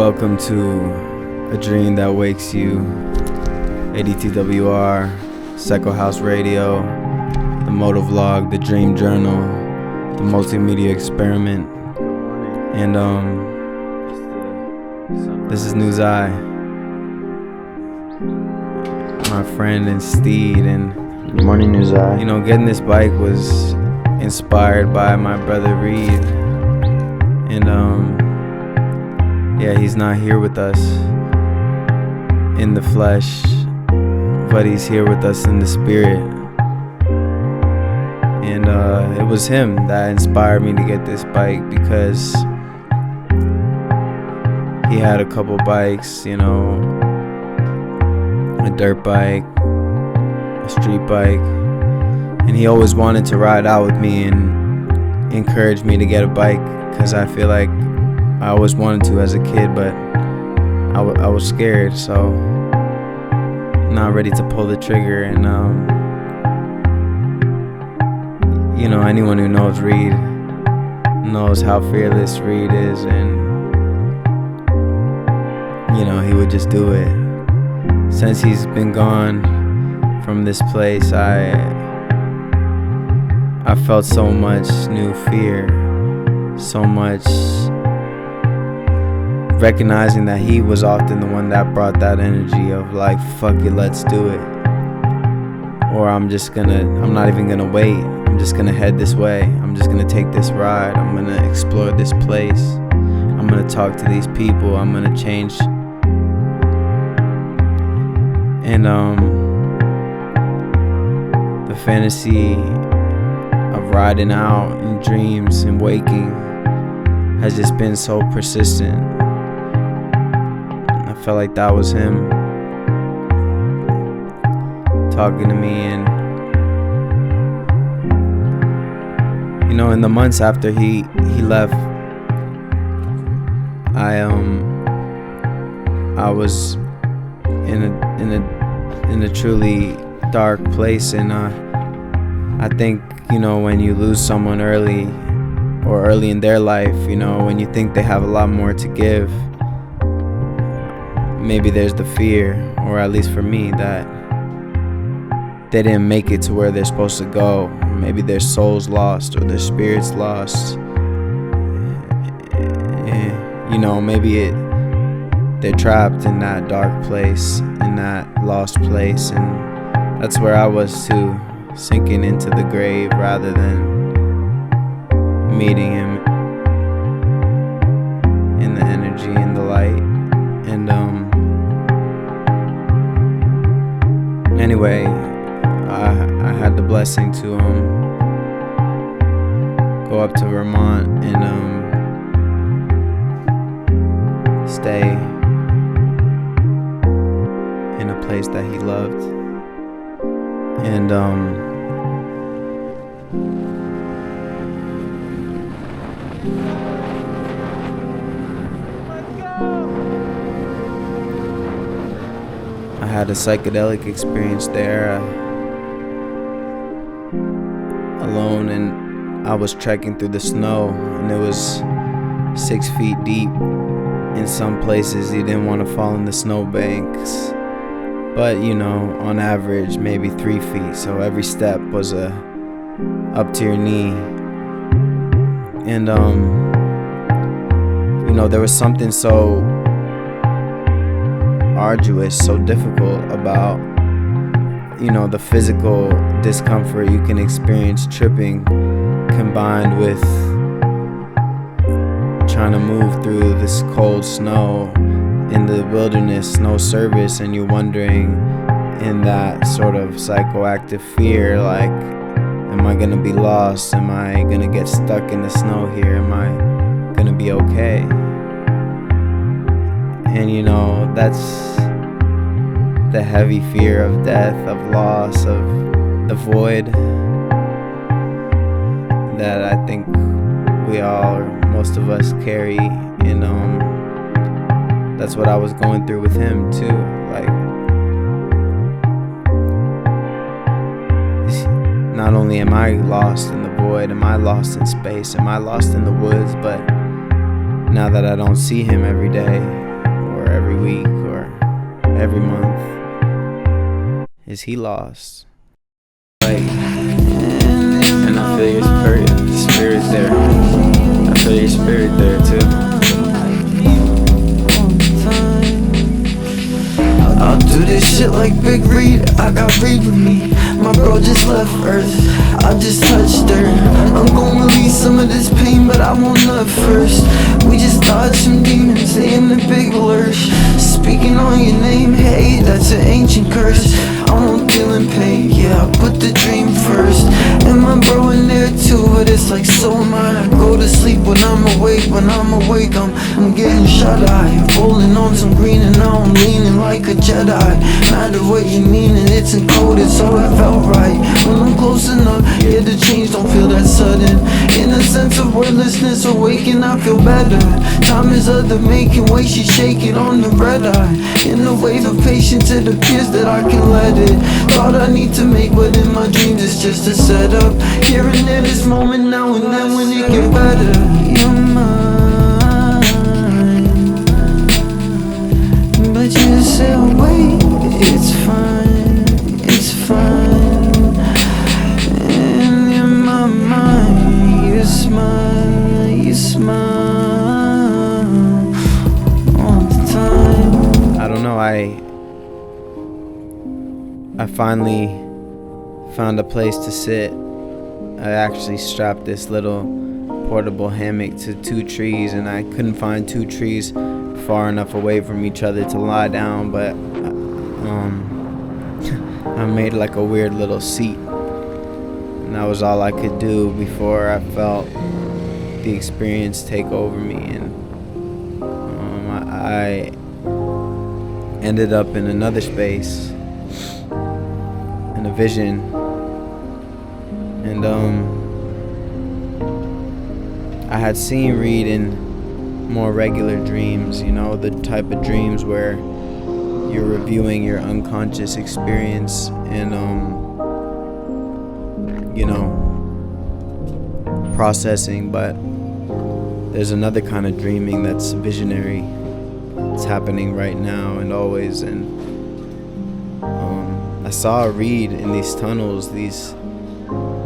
Welcome to A Dream That Wakes You, ADTWY, Seko House Radio, the Motovlog, the Dream Journal, the Multimedia Experiment, and this is News Eye, my friend and steed. And good morning, News Eye. You know, getting this bike was inspired by my brother Reid, and yeah, he's not here with us in the flesh, but he's here with us in the spirit. And it was him that inspired me to get this bike, because he had a couple bikes, you know, a dirt bike, a street bike, and he always wanted to ride out with me and encourage me to get a bike, because I feel like I always wanted to as a kid, but I was scared, so not ready to pull the trigger. And you know, anyone who knows Reid knows how fearless Reid is, and you know, he would just do it. Since he's been gone from this place, I felt so much new fear, so much recognizing that he was often the one that brought that energy of like, fuck it, let's do it. Or I'm not even gonna wait. I'm just gonna head this way. I'm just gonna take this ride. I'm gonna explore this place. I'm gonna talk to these people. I'm gonna change. And the fantasy of riding out in dreams and waking has just been so persistent. I felt like that was him talking to me. And you know, in the months after he left, I was in a truly dark place. And I think, you know, when you lose someone early in their life, you know, when you think they have a lot more to give, maybe there's the fear, or at least for me, that they didn't make it to where they're supposed to go. Maybe their soul's lost, or their spirit's lost. You know, maybe they're trapped in that dark place, in that lost place. And that's where I was too, sinking into the grave rather than meeting him in the energy, in the light. And anyway, I had the blessing to go up to Vermont and stay in a place that he loved. And I had a psychedelic experience there, alone, and I was trekking through the snow, and it was 6 feet deep. In some places you didn't want to fall in the snowbanks, but you know, on average maybe 3 feet, so every step was up to your knee. And you know, there was something so arduous, so difficult about, you know, the physical discomfort you can experience tripping, combined with trying to move through this cold snow in the wilderness, no service, and you're wondering in that sort of psychoactive fear, like, am I gonna be lost? Am I gonna get stuck in the snow here? Am I gonna be okay? And you know, that's the heavy fear of death, of loss, of the void that I think we all, or most of us, carry. And that's what I was going through with him too. Like, not only am I lost in the void, am I lost in space, am I lost in the woods, but now that I don't see him every day, every week or every month is he lost. Like, and I feel your spirit there. I feel your spirit there too. I'll do this shit like Big Reid, I got Reid with me. My bro just left Earth, I just touched her. I'm gonna release some of this pain, but I won't nut first. We just dodged some demons in the big lurch. Speaking on your name, hey, that's an ancient curse. I don't deal in pain, yeah, I put the dream first. And my bro in there too, but it's like so am I. I go to sleep when I'm awake, I'm getting shut-eye. Rolling on some green and now I'm leaning like a Jedi. Matter what you mean and it's encoded, so it felt right. When I'm close enough, yeah, the change don't feel that sudden. In a sense of wordlessness, awaken, I feel better. Time is of the making, way she shaking on the red eye. In the wave of patience, it appears that I can let it. Thought I need to make, but in my dreams it's just a setup. Here and there, this moment now and then when it get better. You're mine, but you say wait, it's fine, it's fine. And in my mind, you smile all the time. I don't know, I finally found a place to sit. I actually strapped this little portable hammock to 2 trees, and I couldn't find 2 trees far enough away from each other to lie down, but I made like a weird little seat, and that was all I could do before I felt the experience take over me. And I ended up in another space, in a vision, and I had seen Reid in more regular dreams, you know, the type of dreams where you're reviewing your unconscious experience and you know, processing. But there's another kind of dreaming that's visionary. It's happening right now and always. And I saw Reid in these tunnels, these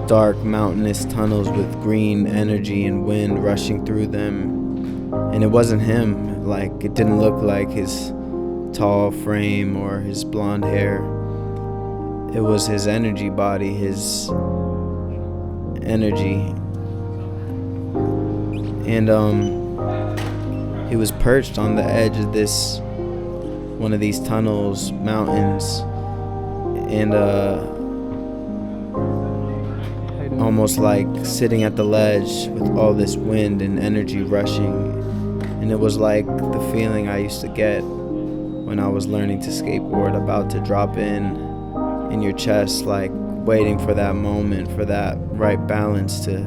dark mountainous tunnels with green energy and wind rushing through them. And it wasn't him. Like, it didn't look like his tall frame or his blonde hair. It was his energy body, his energy. And he was perched on the edge of this, one of these tunnels, mountains, and almost like sitting at the ledge with all this wind and energy rushing. And it was like the feeling I used to get when I was learning to skateboard, about to drop in your chest, like waiting for that moment, for that right balance to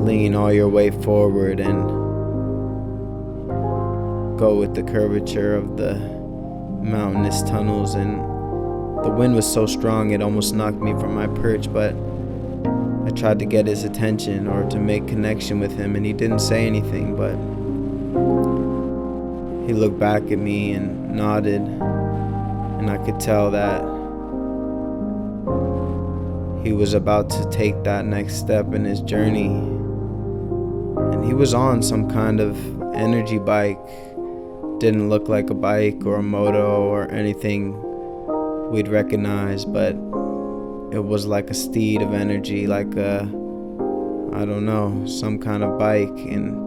lean all your way forward and go with the curvature of the mountainous tunnels. And the wind was so strong it almost knocked me from my perch, but I tried to get his attention or to make connection with him, and he didn't say anything, but he looked back at me and nodded, and I could tell that he was about to take that next step in his journey. And he was on some kind of energy bike. Didn't look like a bike or a moto or anything we'd recognize, but it was like a steed of energy, like a, I don't know, some kind of bike. And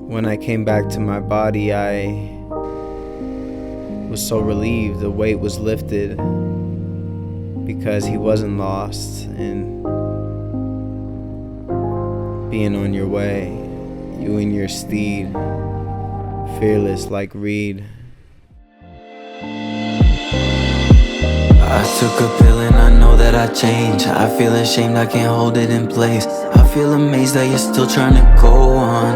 when I came back to my body, I was so relieved. The weight was lifted because he wasn't lost in being on your way. You and your steed, fearless like Reid. I took a pill and I know that I changed. I feel ashamed, I can't hold it in place. I feel amazed that you're still trying to go on.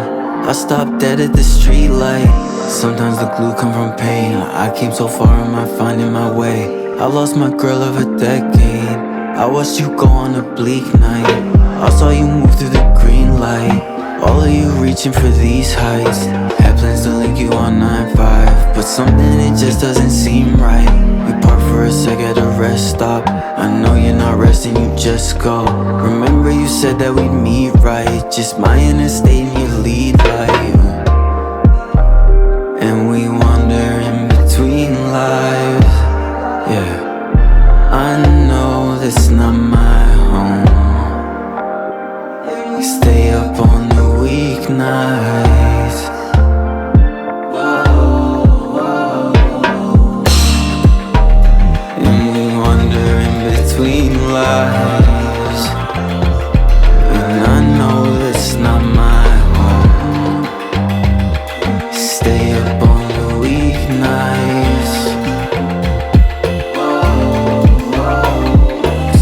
I stopped dead at the street light. Sometimes the glue come from pain. I came so far, am I finding my way? I lost my girl of a decade. I watched you go on a bleak night. I saw you move through the green light. All of you reaching for these heights, had plans to link you on 9-5, but something it just doesn't seem right. We park for a sec at a rest stop. I know you're not resting, you just go. Remember you said that we'd meet right, just my inner state and your lead light. And we wander in between lives. Yeah, I know that's not my home. We stay up on the weeknights. And we wander in between lives. And I know that's not my home. Stay up on the weeknights.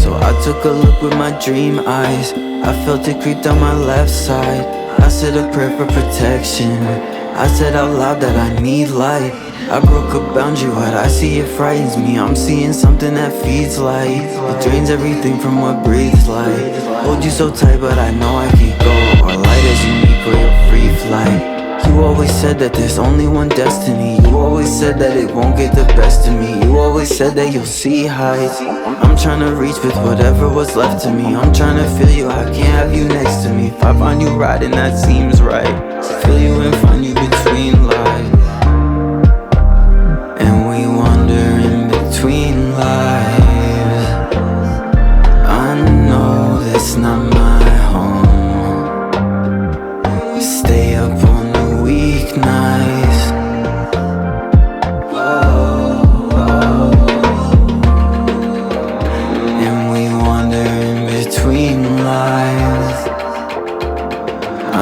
So I took a look with my dream eyes. I felt it creep down my left side. I said a prayer for protection. I said out loud that I need light. I broke a boundary, what I see it frightens me. I'm seeing something that feeds light. It drains everything from what breathes light. Hold you so tight but I know I can't go. Or light as you need for your free flight. You always said that there's only one destiny. You always said that it won't get the best of me. You always said that you'll see heights. I'm trying to reach with whatever was left of me. I'm trying to feel you, I can't have you next to me. If I find you riding, that seems right. Feel you and find you between lives. And we wander in between lives. I know that's not my home. Stay up on the weeknights. And we wander in between lives. I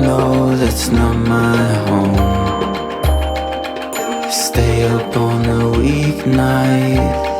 know that's not my home. Stay up on the weeknight.